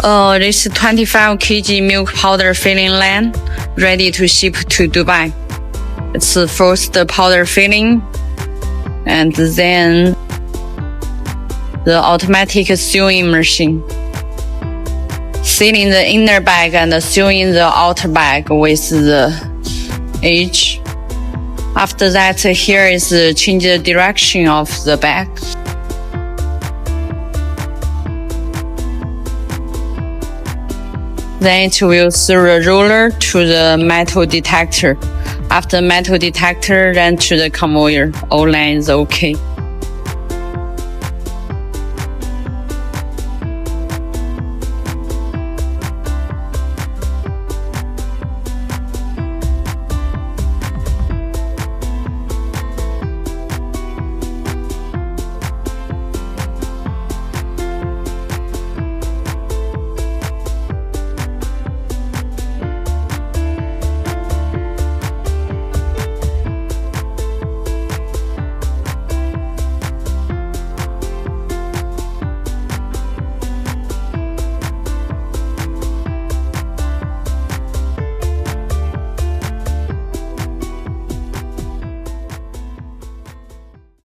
This 25 kg milk powder filling line ready to ship to Dubai. It's the first powder filling, and then the automatic sewing machine. Sealing the inner bag and sewing the outer bag with the edge. After that, here is the change the direction of the bag. Then it will through the roller to the metal detector. After metal detector, then to the conveyor. All lines okay.